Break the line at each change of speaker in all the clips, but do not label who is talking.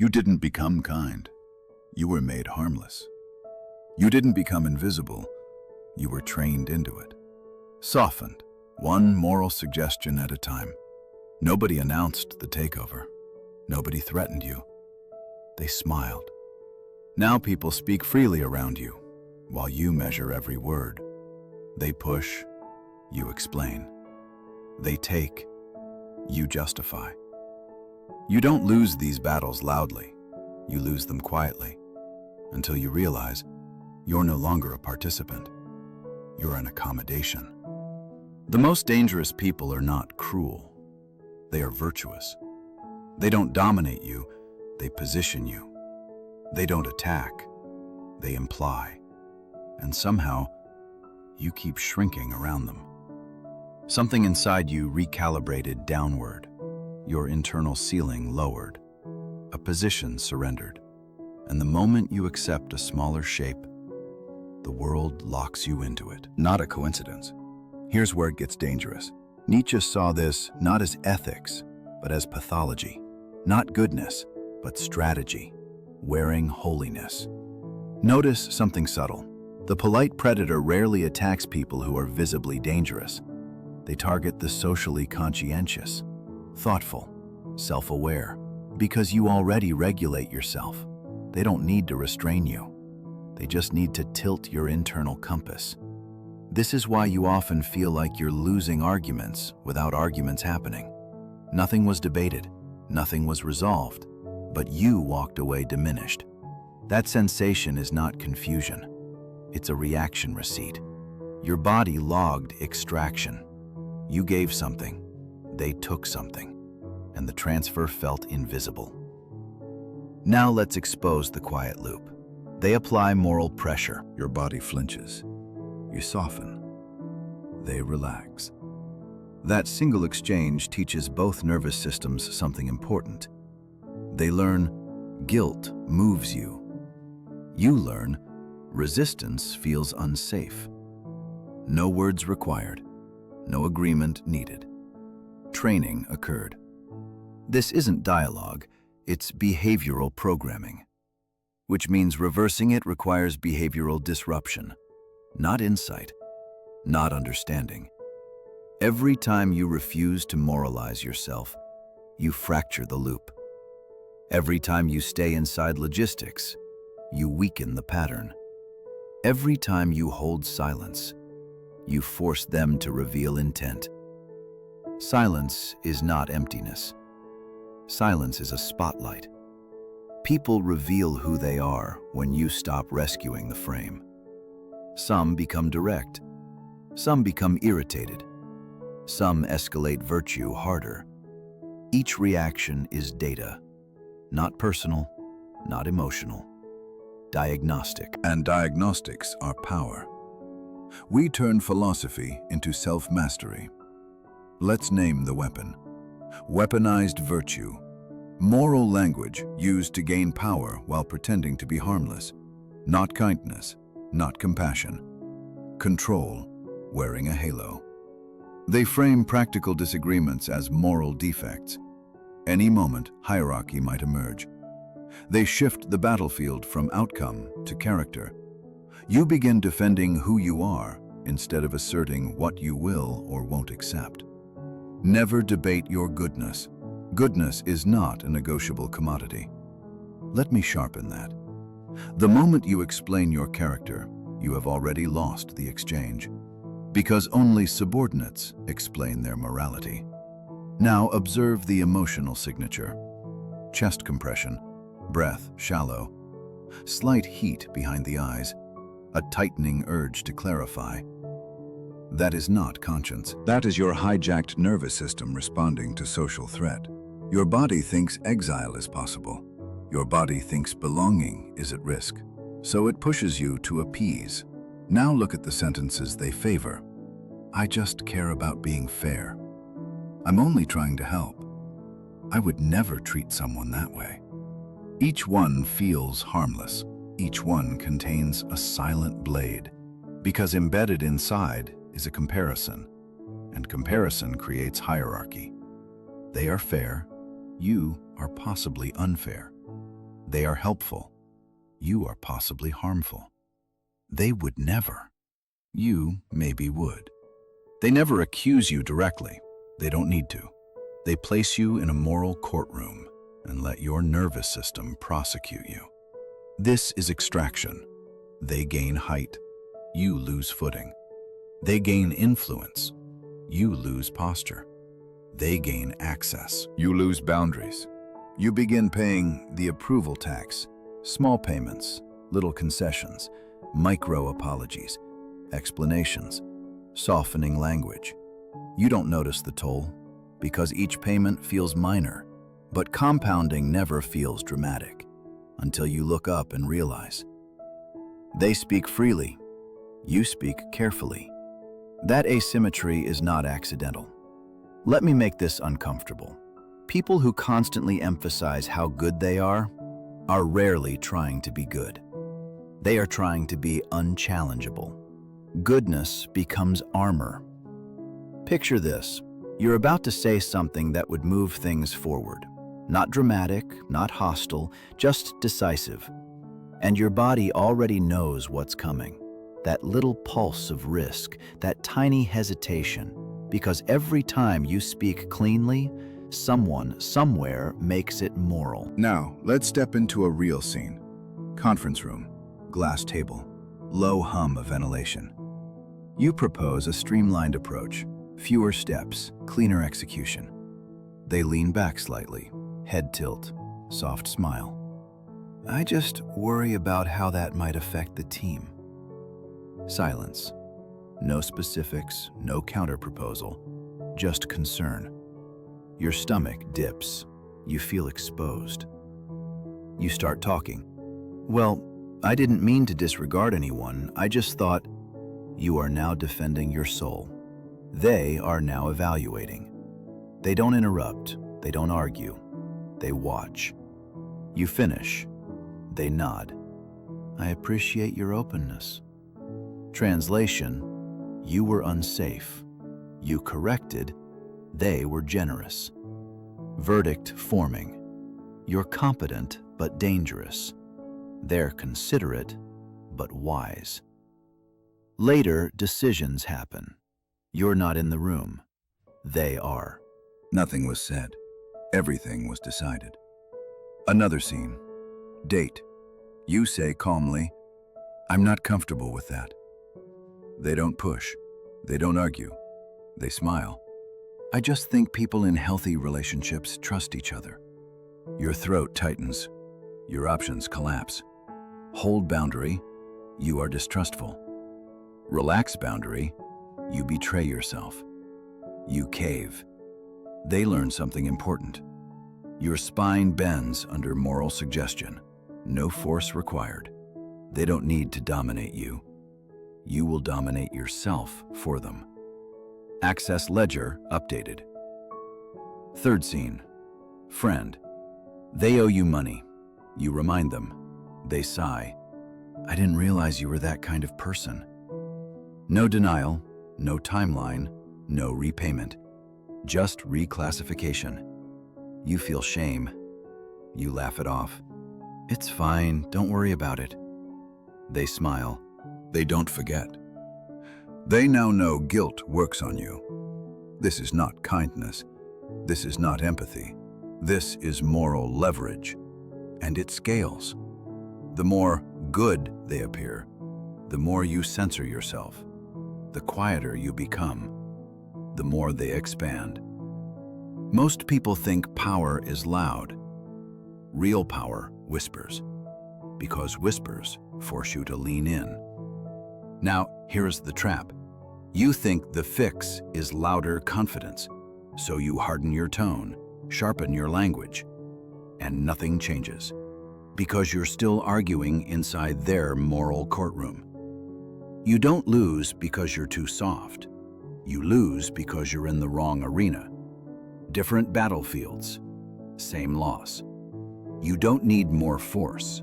You didn't become kind. You were made harmless. You didn't become invisible. You were trained into it. Softened, one moral suggestion at a time. Nobody announced the takeover. Nobody threatened you. They smiled. Now people speak freely around you, while you measure every word. They push, you explain. They take, you justify. You don't lose these battles loudly. You lose them quietly, until you realize you're no longer a participant. You're an accommodation. The most dangerous people are not cruel. They are virtuous. They don't dominate you, they position you. They don't attack, they imply. And somehow, you keep shrinking around them. Something inside you recalibrated downward, your internal ceiling lowered, a position surrendered. And the moment you accept a smaller shape, the world locks you into it. Not a coincidence. Here's where it gets dangerous. Nietzsche saw this not as ethics, but as pathology. Not goodness, but strategy, wearing holiness. Notice something subtle. The polite predator rarely attacks people who are visibly dangerous. They target the socially conscientious, thoughtful, self-aware, because you already regulate yourself. They don't need to restrain you. They just need to tilt your internal compass. This is why you often feel like you're losing arguments without arguments happening. Nothing was debated, nothing was resolved, but you walked away diminished. That sensation is not confusion. It's a reaction receipt. Your body logged extraction. You gave something, they took something, and the transfer felt invisible. Now let's expose the quiet loop. They apply moral pressure. Your body flinches. You soften. They relax. That single exchange teaches both nervous systems something important. They learn guilt moves you. You learn resistance feels unsafe. No words required. No agreement needed. Training occurred. This isn't dialogue, it's behavioral programming, which means reversing it requires behavioral disruption, not insight, not understanding. Every time you refuse to moralize yourself, you fracture the loop. Every time you stay inside logistics, you weaken the pattern. Every time you hold silence, you force them to reveal intent. Silence is not emptiness. Silence is a spotlight. People reveal who they are when you stop rescuing the frame. Some become direct. Some become irritated. Some escalate virtue harder. Each reaction is data, not personal, not emotional, diagnostic. And diagnostics are power. We turn philosophy into self-mastery. Let's name the weapon. Weaponized virtue. Moral language used to gain power while pretending to be harmless. Not kindness, not compassion. Control, wearing a halo. They frame practical disagreements as moral defects. Any moment, hierarchy might emerge. They shift the battlefield from outcome to character. You begin defending who you are instead of asserting what you will or won't accept. Never debate your goodness. Goodness is not a negotiable commodity. Let me sharpen that. The moment you explain your character, you have already lost the exchange, because only subordinates explain their morality. Now observe the emotional signature. Chest compression, breath shallow, slight heat behind the eyes, a tightening urge to clarify. That is not conscience. That is your hijacked nervous system responding to social threat. Your body thinks exile is possible. Your body thinks belonging is at risk. So it pushes you to appease. Now look at the sentences they favor. I just care about being fair. I'm only trying to help. I would never treat someone that way. Each one feels harmless. Each one contains a silent blade, because embedded inside is a comparison, and comparison creates hierarchy. They are fair, you are possibly unfair. They are helpful. You are possibly harmful. They would never. You maybe would. They never accuse you directly. They don't need to. They place you in a moral courtroom and let your nervous system prosecute you. This is extraction. They gain height. You lose footing. They gain influence. You lose posture. They gain access. You lose boundaries. You begin paying the approval tax, small payments, little concessions, micro apologies, explanations, softening language. You don't notice the toll because each payment feels minor, but compounding never feels dramatic until you look up and realize. They speak freely. You speak carefully. That asymmetry is not accidental. Let me make this uncomfortable. People who constantly emphasize how good they are rarely trying to be good. They are trying to be unchallengeable. Goodness becomes armor. Picture this. You're about to say something that would move things forward. Not dramatic, not hostile, just decisive. And your body already knows what's coming. That little pulse of risk, that tiny hesitation, because every time you speak cleanly, someone, somewhere makes it moral.
Now, let's step into a real scene. Conference room, glass table, low hum of ventilation.
You propose a streamlined approach, fewer steps, cleaner execution. They lean back slightly, head tilt, soft smile. I just worry about how that might affect the team. Silence. No specifics, no counterproposal, just concern. Your stomach dips. You feel exposed. You start talking. Well, I didn't mean to disregard anyone. I just thought. You are now defending your soul. They are now evaluating. They don't interrupt. They don't argue. They watch. You finish. They nod. I appreciate your openness. Translation: you were unsafe. You corrected. They were generous. Verdict forming: you're competent but dangerous. They're considerate but wise. Later, decisions happen. You're not in the room. They are.
Nothing was said. Everything was decided. Another scene. Date. You say calmly, "I'm not comfortable with that." They don't push. They don't argue. They smile. "I just think people in healthy relationships trust each other." Your throat tightens. Your options collapse. Hold boundary. You are distrustful. Relax boundary. You betray yourself. You cave. They learn something important. Your spine bends under moral suggestion. No force required. They don't need to dominate you. You will dominate yourself for them. Access ledger updated. Third scene. Friend. They owe you money. You remind them. They sigh. I didn't realize you were that kind of person. No denial, no timeline, no repayment. Just reclassification. You feel shame. You laugh it off. It's fine, don't worry about it. They smile. They don't forget. They now know guilt works on you. This is not kindness. This is not empathy. This is moral leverage. And it scales. The more good they appear, the more you censor yourself. The quieter you become, the more they expand. Most people think power is loud. Real power whispers, because whispers force you to lean in. Now, here's the trap. You think the fix is louder confidence, so you harden your tone, sharpen your language, and nothing changes, because you're still arguing inside their moral courtroom. You don't lose because you're too soft. You lose because you're in the wrong arena. Different battlefields, same loss. You don't need more force.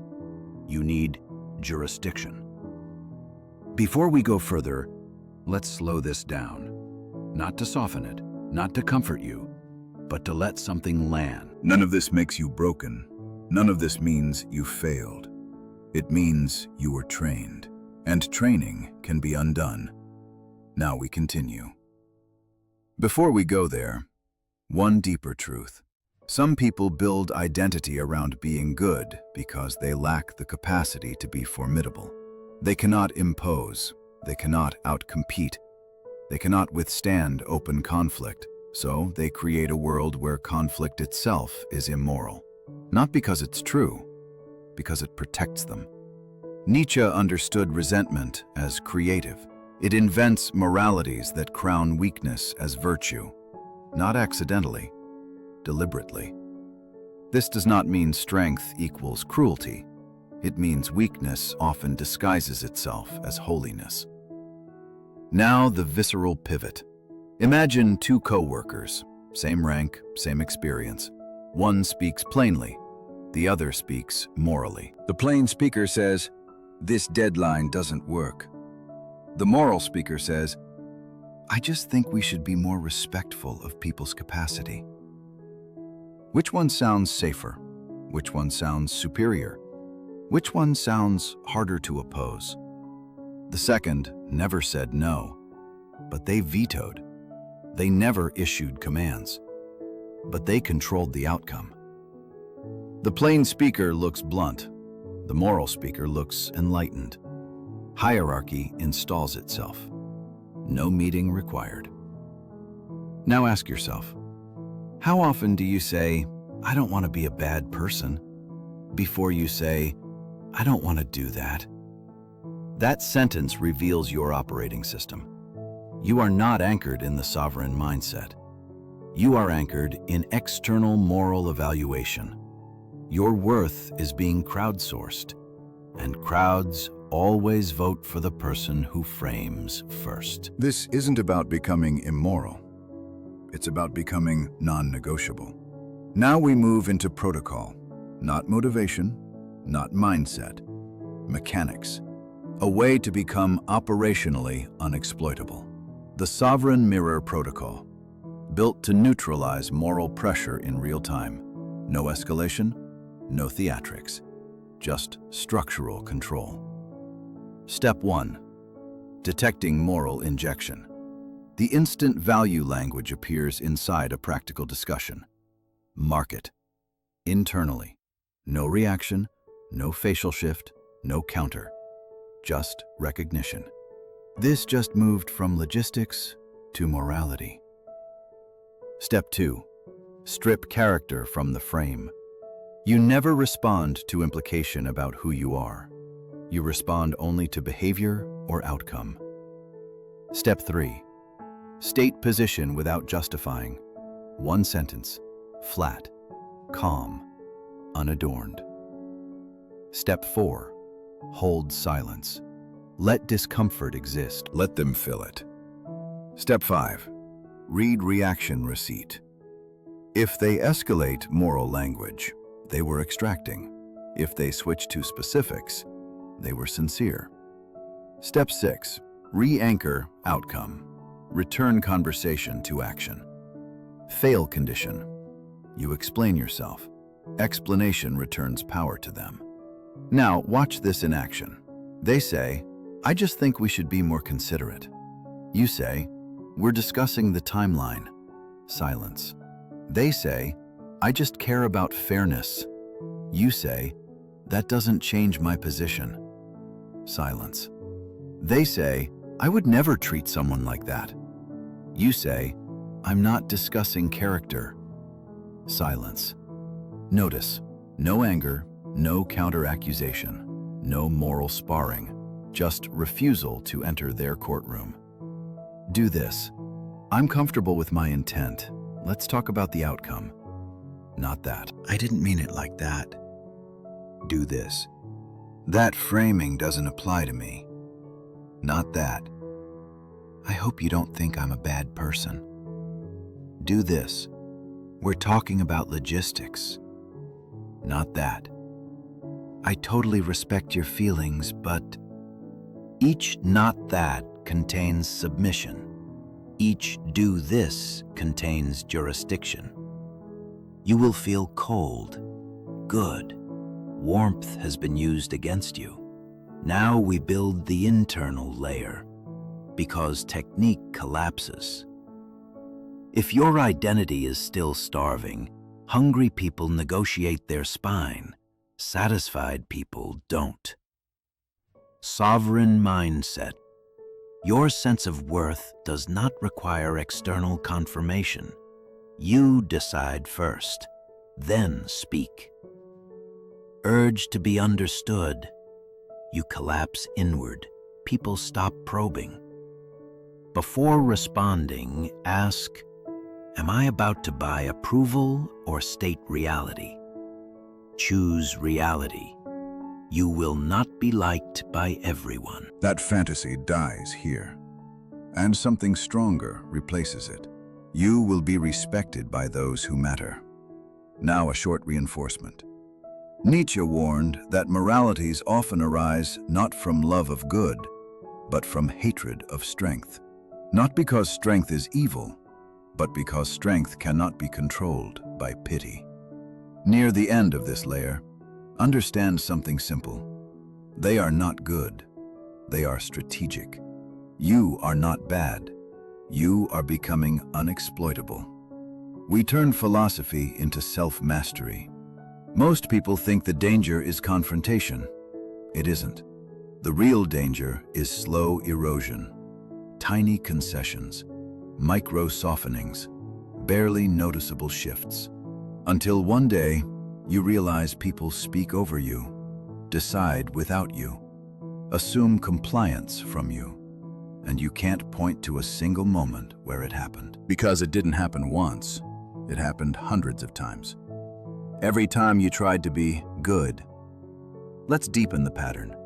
You need jurisdiction. Before we go further, let's slow this down. Not to soften it, not to comfort you, but to let something land. None of this makes you broken.
None of this means you failed. It means you were trained, and training can be undone. Now we continue. Before we go there, one deeper truth. Some people build identity around being good because they lack the capacity to be formidable. They cannot impose, they cannot outcompete, they cannot withstand open conflict, so they create a world where conflict itself is immoral. Not because it's true, because it protects them. Nietzsche understood resentment as creative. It invents moralities that crown weakness as virtue, not accidentally, deliberately. This does not mean strength equals cruelty. It means weakness often disguises itself as holiness. Now the visceral pivot. Imagine two co-workers, same rank, same experience. One speaks plainly, the other speaks morally.
The plain speaker says, "This deadline doesn't work." The moral speaker says, "I just think we should be more respectful of people's capacity." Which one sounds safer? Which one sounds superior? Which one sounds harder to oppose? The second never said no, but they vetoed. They never issued commands, but they controlled the outcome. The plain speaker looks blunt. The moral speaker looks enlightened. Hierarchy installs itself. No meeting required. Now ask yourself, how often do you say, "I don't want to be a bad person," before you say, "I don't want to do that"? That sentence reveals your operating system. You are not anchored in the sovereign mindset. You are anchored in external moral evaluation. Your worth is being crowdsourced, and crowds always vote for the person who frames first.
This isn't about becoming immoral. It's about becoming non-negotiable. Now we move into protocol, not motivation, not mindset, mechanics, a way to become operationally unexploitable. The Sovereign Mirror Protocol, built to neutralize moral pressure in real time. No escalation, no theatrics, just structural control. Step 1. Detecting moral injection. The instant value language appears inside a practical discussion. Mark it. Internally. No reaction, no facial shift, no counter. Just recognition. This just moved from logistics to morality. Step 2. Strip character from the frame. You never respond to implication about who you are. You respond only to behavior or outcome. Step 3. State position without justifying. One sentence, flat, calm, unadorned. Step 4. Hold silence. Let discomfort exist. Let them fill it. Step 5. Read reaction receipt. If they escalate moral language, they were extracting. If they switch to specifics, they were sincere. Step 6. Re-anchor outcome. Return conversation to action. Fail condition. You explain yourself. Explanation returns power to them. Now, watch this in action. They say, "I just think we should be more considerate." You say, "We're discussing the timeline." Silence. They say, "I just care about fairness." You say, "That doesn't change my position." Silence. They say, "I would never treat someone like that." You say, "I'm not discussing character." Silence. Notice, no anger, no counter-accusation, no moral sparring, just refusal to enter their courtroom. Do this. "I'm comfortable with my intent. Let's talk about the outcome." Not that. "I didn't mean it like that." Do this. "That framing doesn't apply to me." Not that. "I hope you don't think I'm a bad person." Do this. "We're talking about logistics." Not that. "I totally respect your feelings, but..." Each "not that" contains submission. Each "do this" contains jurisdiction. You will feel cold, good,
Warmth has been used against you. Now we build the internal layer, because technique collapses. If your identity is still starving, hungry people negotiate their spine. Satisfied people don't. Sovereign mindset. Your sense of worth does not require external confirmation. You decide first, then speak. Urge to be understood. You collapse inward. People stop probing. Before responding, ask, am I about to buy approval or state reality? Choose reality. You will not be liked by everyone.
That fantasy dies here, and something stronger replaces it. You will be respected by those who matter. Now a short reinforcement. Nietzsche warned that moralities often arise not from love of good, but from hatred of strength. Not because strength is evil, but because strength cannot be controlled by pity. Near the end of this layer, understand something simple. They are not good. They are strategic. You are not bad. You are becoming unexploitable. We turn philosophy into self-mastery. Most people think the danger is confrontation. It isn't. The real danger is slow erosion, tiny concessions, micro-softenings, barely noticeable shifts. Until one day, you realize people speak over you, decide without you, assume compliance from you, and you can't point to a single moment where it happened.
Because it didn't happen once, it happened hundreds of times. Every time you tried to be good. Let's deepen the pattern.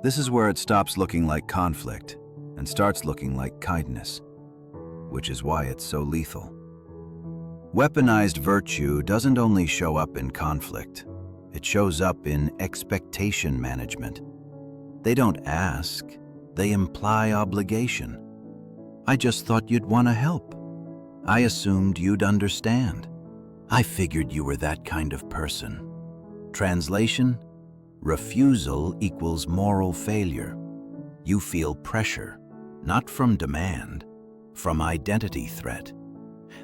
This is where it stops looking like conflict and starts looking like kindness, which is why it's so lethal. Weaponized virtue doesn't only show up in conflict, it shows up in expectation management. They don't ask, they imply obligation. I just thought you'd want to help. I assumed you'd understand. I figured you were that kind of person. Translation: refusal equals moral failure. You feel pressure, not from demand, from identity threat.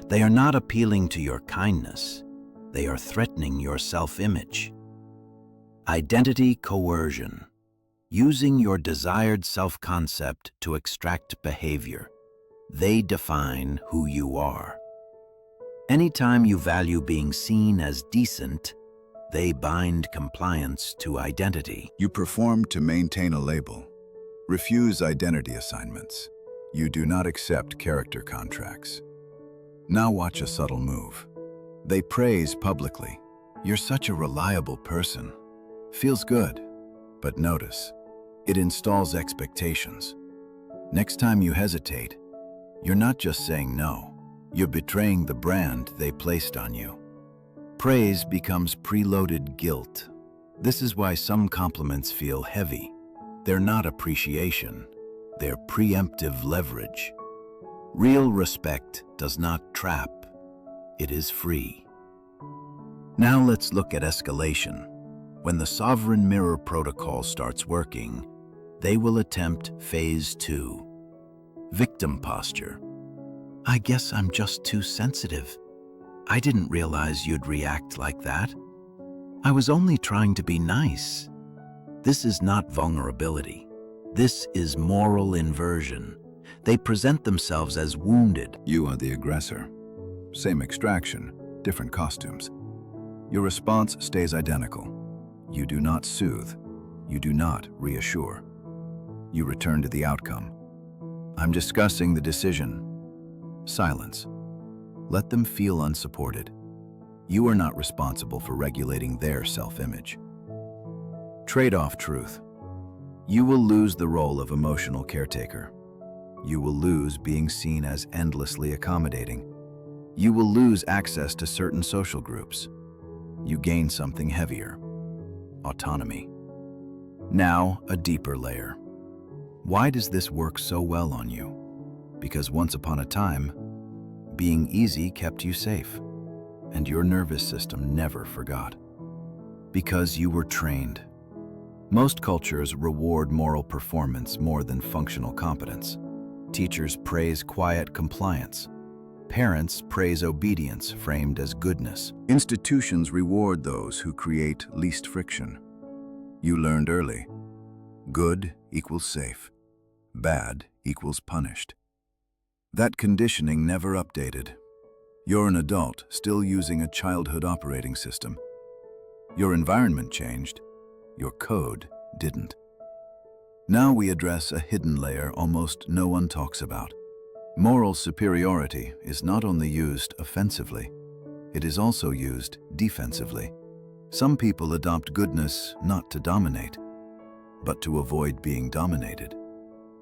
They are not appealing to your kindness. They are threatening your self-image. Identity coercion. Using your desired self-concept to extract behavior. They define who you are. Anytime you value being seen as decent, they bind compliance to identity.
You perform to maintain a label. Refuse identity assignments. You do not accept character contracts. Now watch a subtle move. They praise publicly. You're such a reliable person. Feels good. But notice, it installs expectations. Next time you hesitate, you're not just saying no. You're betraying the brand they placed on you. Praise becomes preloaded guilt. This is why some compliments feel heavy. They're not appreciation. They're preemptive leverage. Real respect does not trap. It is free. Now let's look at escalation. When the sovereign mirror protocol starts working, they will attempt phase 2. Victim posture. I guess I'm just too sensitive. I didn't realize you'd react like that. I was only trying to be nice. This is not vulnerability. This is moral inversion. They present themselves as wounded. You are the aggressor. Same extraction, different costumes. Your response stays identical. You do not soothe. You do not reassure. You return to the outcome. I'm discussing the decision. Silence. Let them feel unsupported. You are not responsible for regulating their self-image. Trade-off truth. You will lose the role of emotional caretaker. You will lose being seen as endlessly accommodating. You will lose access to certain social groups. You gain something heavier. Autonomy. Now, a deeper layer. Why does this work so well on you? Because once upon a time, being easy kept you safe, and your nervous system never forgot.
Because you were trained. Most cultures reward moral performance more than functional competence. Teachers praise quiet compliance. Parents praise obedience framed as goodness.
Institutions reward those who create least friction. You learned early. Good equals safe. Bad equals punished. That conditioning never updated. You're an adult still using a childhood operating system. Your environment changed. Your code didn't. Now we address a hidden layer almost no one talks about. Moral superiority is not only used offensively, it is also used defensively. Some people adopt goodness not to dominate, but to avoid being dominated.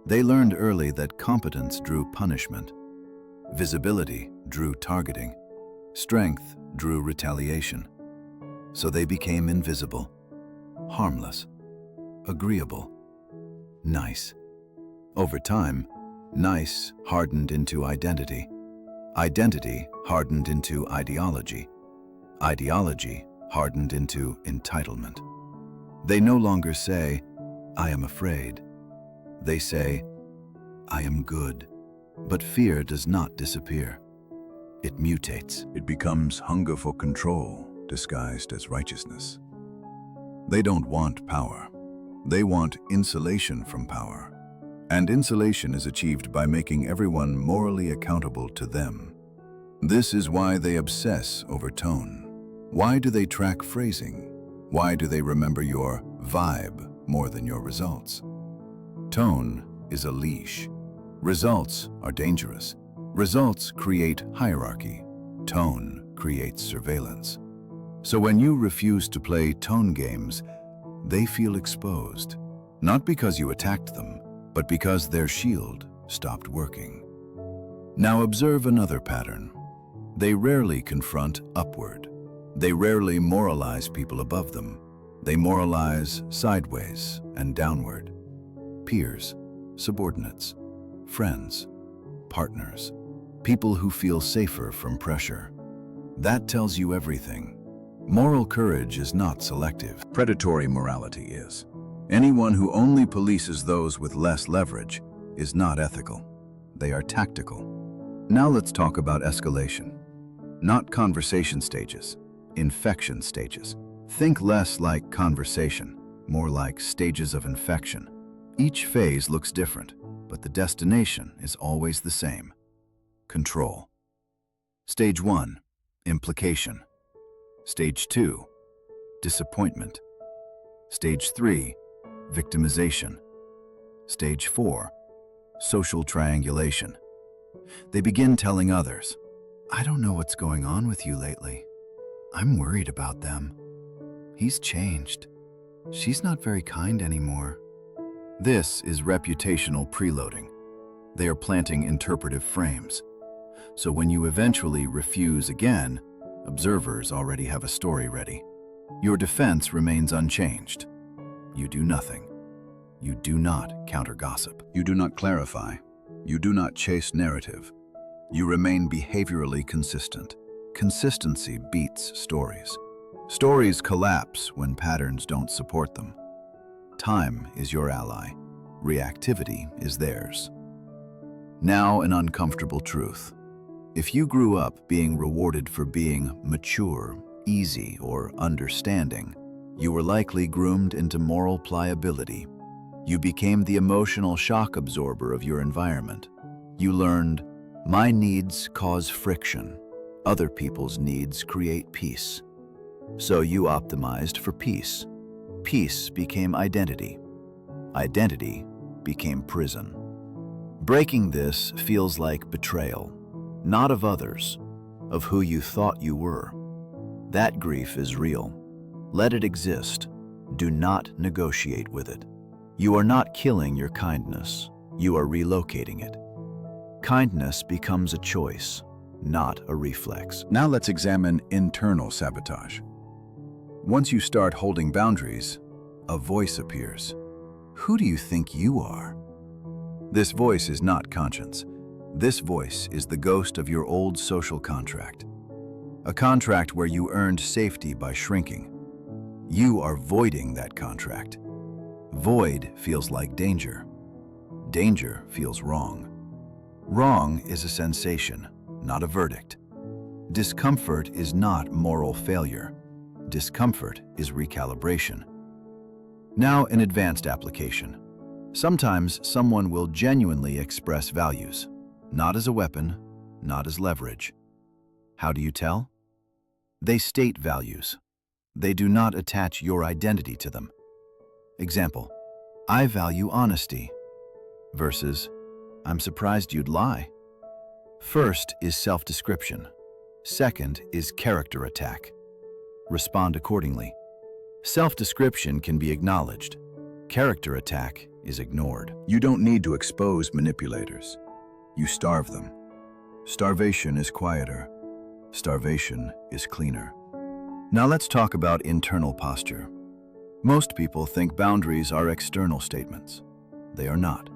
They learned early that competence drew punishment, visibility drew targeting, strength drew retaliation. So they became invisible, harmless, agreeable, nice. Over time, nice hardened into identity. Identity hardened into ideology. Ideology hardened into entitlement. They no longer say, "I am afraid." They say, "I am good." But fear does not disappear. It mutates. It becomes hunger for control, disguised as righteousness. They don't want power. They want insulation from power. And insulation is achieved by making everyone morally accountable to them. This is why they obsess over tone. Why do they track phrasing? Why do they remember your vibe more than your results? Tone is a leash. Results are dangerous. Results create hierarchy. Tone creates surveillance. So when you refuse to play tone games, they feel exposed. Not because you attacked them, but because their shield stopped working. Now observe another pattern. They rarely confront upward. They rarely moralize people above them. They moralize sideways and downward. Peers, subordinates, friends, partners, people who feel safer from pressure. That tells you everything. Moral courage is not selective. Predatory morality is. Anyone who only polices those with less leverage is not ethical. They are tactical. Now let's talk about escalation. Not conversation stages, infection stages. Think less like conversation, more like stages of infection. Each phase looks different, but the destination is always the same. Control. Stage 1, implication. Stage 2, disappointment. Stage 3, victimization. Stage 4, social triangulation. They begin telling others, "I don't know what's going on with you lately. I'm worried about them. He's changed. She's not very kind anymore." This is reputational preloading. They are planting interpretive frames. So when you eventually refuse again, observers already have a story ready. Your defense remains unchanged. You do nothing. You do not counter gossip. You do not clarify. You do not chase narrative. You remain behaviorally consistent. Consistency beats stories. Stories collapse when patterns don't support them. Time is your ally. Reactivity is theirs. Now an uncomfortable truth. If you grew up being rewarded for being mature, easy, or understanding, you were likely groomed into moral pliability. You became the emotional shock absorber of your environment. You learned, my needs cause friction. Other people's needs create peace. So you optimized for peace. Peace became identity. Identity became prison. Breaking this feels like betrayal, not of others, of who you thought you were. That grief is real. Let it exist. Do not negotiate with it. You are not killing your kindness. You are relocating it. Kindness becomes a choice, not a reflex. Now let's examine internal sabotage. Once you start holding boundaries, a voice appears. Who do you think you are? This voice is not conscience. This voice is the ghost of your old social contract. A contract where you earned safety by shrinking. You are voiding that contract. Void feels like danger. Danger feels wrong. Wrong is a sensation, not a verdict. Discomfort is not moral failure. Discomfort is recalibration. Now, an advanced application. Sometimes someone will genuinely express values, not as a weapon, not as leverage. How do you tell? They state values. They do not attach your identity to them. Example, I value honesty versus I'm surprised you'd lie. First is self-description. Second is character attack. Respond accordingly. Self-description can be acknowledged. Character attack is ignored.
You don't need to expose manipulators. You starve them. Starvation is quieter. Starvation is cleaner. Now let's talk about internal posture. Most people think boundaries are external statements. They are not.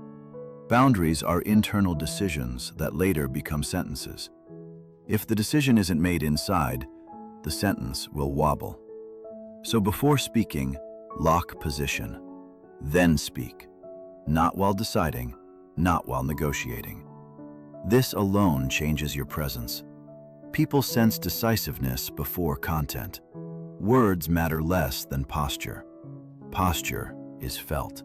Boundaries are internal decisions that later become sentences. If the decision isn't made inside, the sentence will wobble. So before speaking, lock position. Then speak. Not while deciding, not while negotiating. This alone changes your presence. People sense decisiveness before content. Words matter less than posture. Posture is felt.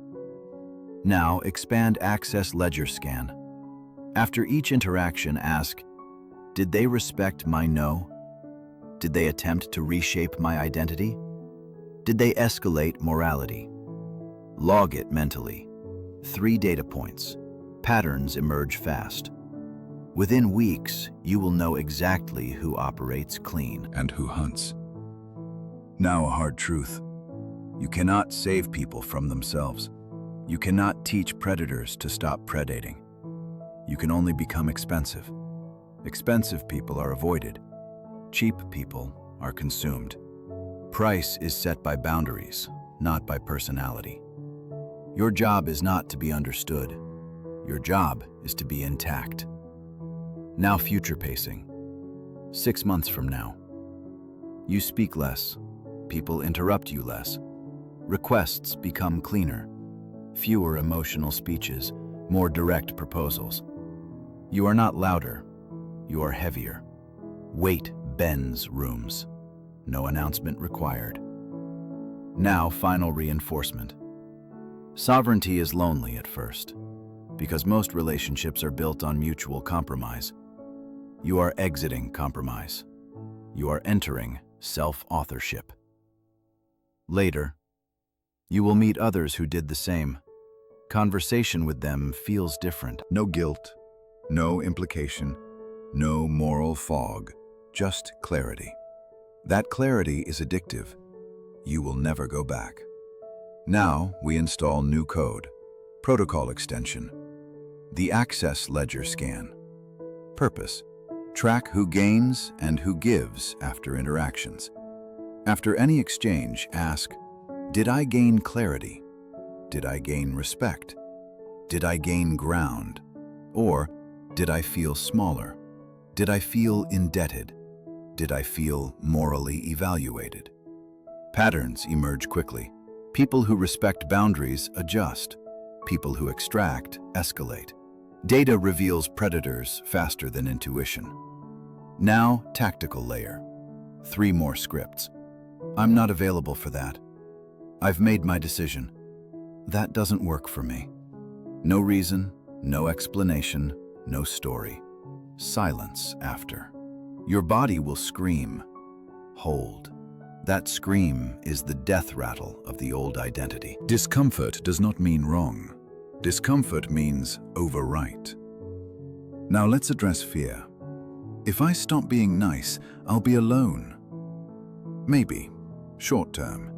Now expand Access Ledger Scan. After each interaction, ask, did they respect my no? Did they attempt to reshape my identity? Did they escalate morality? Log it mentally. 3 data points. Patterns emerge fast. Within weeks, you will know exactly who operates clean
And who hunts. Now a hard truth. You cannot save people from themselves. You cannot teach predators to stop predating. You can only become expensive. Expensive people are avoided. Cheap people are consumed. Price is set by boundaries, not by personality. Your job is not to be understood. Your job is to be intact. Now future pacing. 6 months from now. You speak less. People interrupt you less. Requests become cleaner. Fewer emotional speeches, more direct proposals. You are not louder. You are heavier. Weight bends rooms. No announcement required. Now, final reinforcement. Sovereignty is lonely at first, because most relationships are built on mutual compromise. You are exiting compromise. You are entering self-authorship. Later, you will meet others who did the same. Conversation with them feels different. No guilt, no implication, no moral fog, just clarity. That clarity is addictive. You will never go back. Now we install new code, protocol extension, the Access Ledger Scan. Purpose: track who gains and who gives after interactions. After any exchange, ask, did I gain clarity? Did I gain respect? Did I gain ground? Or did I feel smaller? Did I feel indebted? Did I feel morally evaluated? Patterns emerge quickly. People who respect boundaries adjust. People who extract escalate. Data reveals predators faster than intuition. Now, tactical layer. 3 more scripts. I'm not available for that. I've made my decision. That doesn't work for me. No reason, no explanation, no story. Silence after. Your body will scream. Hold. That scream is the death rattle of the old identity. Discomfort does not mean wrong. Discomfort means overwrite. Now let's address fear. If I stop being nice, I'll be alone. Maybe, short term,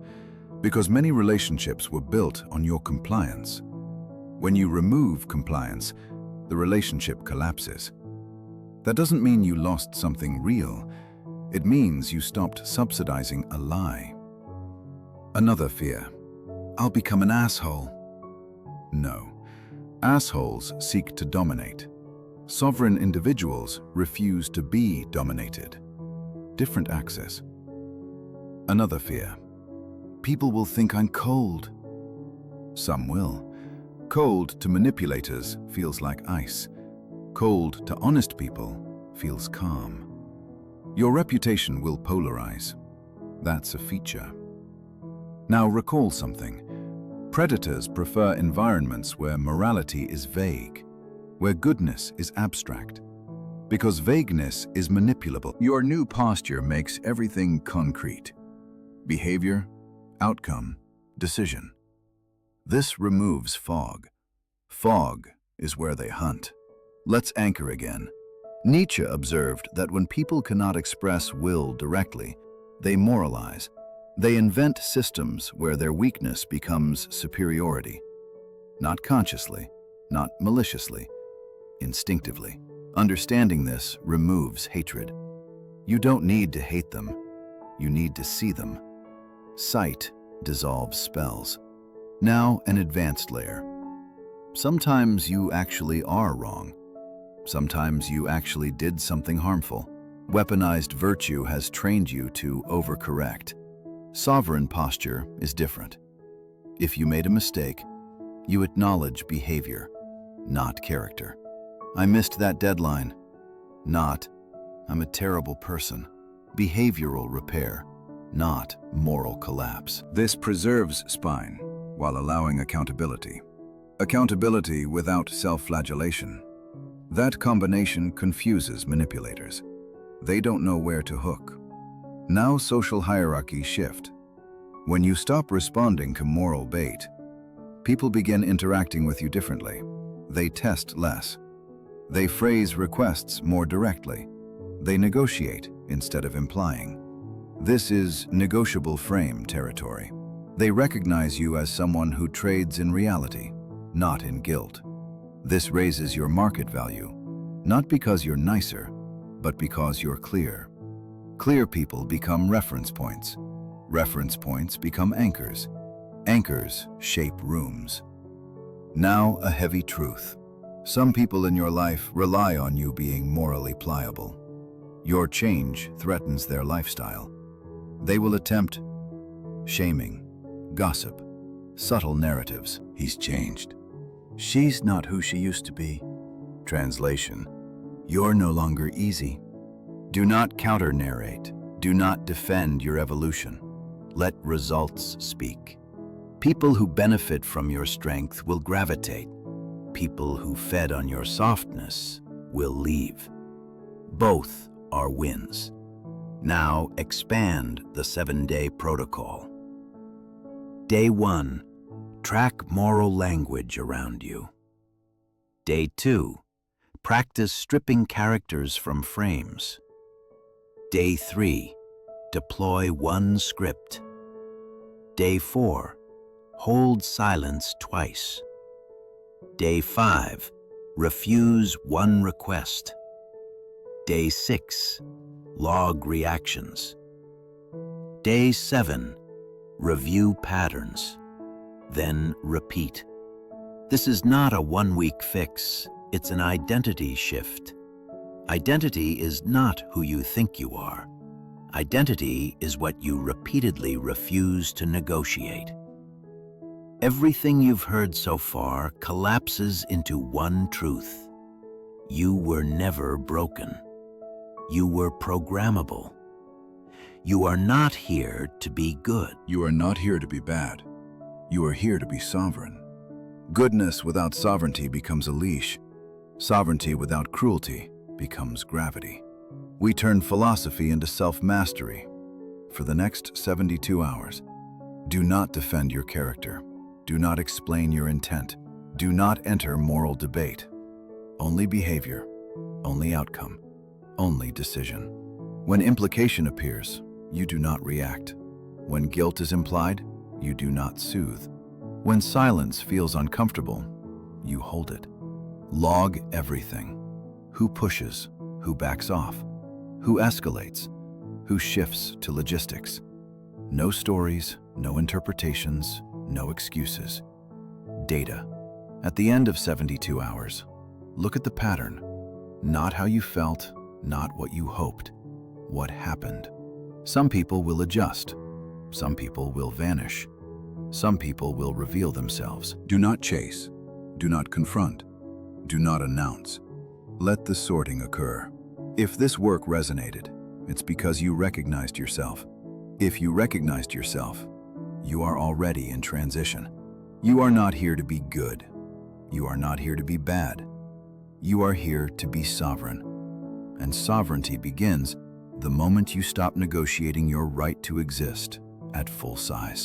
because many relationships were built on your compliance. When you remove compliance, the relationship collapses. That doesn't mean you lost something real. It means you stopped subsidizing a lie. Another fear. I'll become an asshole. No. Assholes seek to dominate. Sovereign individuals refuse to be dominated. Different access. Another fear.
People will think I'm cold. Some will. Cold to manipulators feels like ice. Cold to honest people feels calm. Your reputation will polarize. That's a feature. Now recall something. Predators prefer environments where morality is vague, where goodness is abstract, because vagueness is manipulable. Your new posture makes everything concrete. Behavior, outcome, decision. This removes fog. Fog is where they hunt. Let's anchor again. Nietzsche observed that when people cannot express will directly, they moralize. They invent systems where their weakness becomes superiority. Not consciously, not maliciously, instinctively. Understanding this removes hatred. You don't need to hate them. You need to see them. Sight dissolves spells. Now an advanced layer. Sometimes you actually are wrong. Sometimes you actually did something harmful. Weaponized virtue has trained you to overcorrect. Sovereign posture is different. If you made a mistake, you acknowledge behavior, not character. I missed that deadline. Not, I'm a terrible person. Behavioral repair, not moral collapse.
This preserves spine while allowing accountability. Accountability without self-flagellation. That combination confuses manipulators. They don't know where to hook. Now social hierarchies shift. When you stop responding to moral bait, people begin interacting with you differently. They test less. They phrase requests more directly. They negotiate instead of implying. This is negotiable frame territory. They recognize you as someone who trades in reality, not in guilt. This raises your market value, not because you're nicer, but because you're clear. Clear people become reference points. Reference points become anchors. Anchors shape rooms. Now a heavy truth. Some people in your life rely on you being morally pliable. Your change threatens their lifestyle. They will attempt shaming, gossip, subtle narratives. He's changed. She's not who she used to be. Translation: you're no longer easy. Do not counter-narrate. Do not defend your evolution. Let results speak. People who benefit from your strength will gravitate. People who fed on your softness will leave. Both are wins. Now expand the 7-day protocol. Day 1. Track moral language around you. Day 2. Practice stripping characters from frames. Day 3. Deploy one script. Day 4. Hold silence twice. Day 5. Refuse one request. Day 6. Log reactions. Day 7. Review patterns. Then repeat. This is not a one-week fix. It's an identity shift. Identity is not who you think you are. Identity is what you repeatedly refuse to negotiate. Everything you've heard so far collapses into one truth. You were never broken. You were programmable. You are not here to be good.
You are not here to be bad. You are here to be sovereign. Goodness without sovereignty becomes a leash. Sovereignty without cruelty becomes gravity. We turn philosophy into self-mastery. For the next 72 hours, do not defend your character. Do not explain your intent. Do not enter moral debate. Only behavior, only outcome, only decision. When implication appears, you do not react. When guilt is implied, you do not soothe. When silence feels uncomfortable, you hold it. Log everything. Who pushes, who backs off, who escalates, who shifts to logistics. No stories, no interpretations, no excuses. Data. At the end of 72 hours, look at the pattern. Not how you felt, not what you hoped. What happened? Some people will adjust. Some people will vanish. Some people will reveal themselves.
Do not chase. Do not confront. Do not announce. Let the sorting occur. If this work resonated, it's because you recognized yourself. If you recognized yourself, you are already in transition. You are not here to be good. You are not here to be bad. You are here to be sovereign. And sovereignty begins the moment you stop negotiating your right to exist at full size.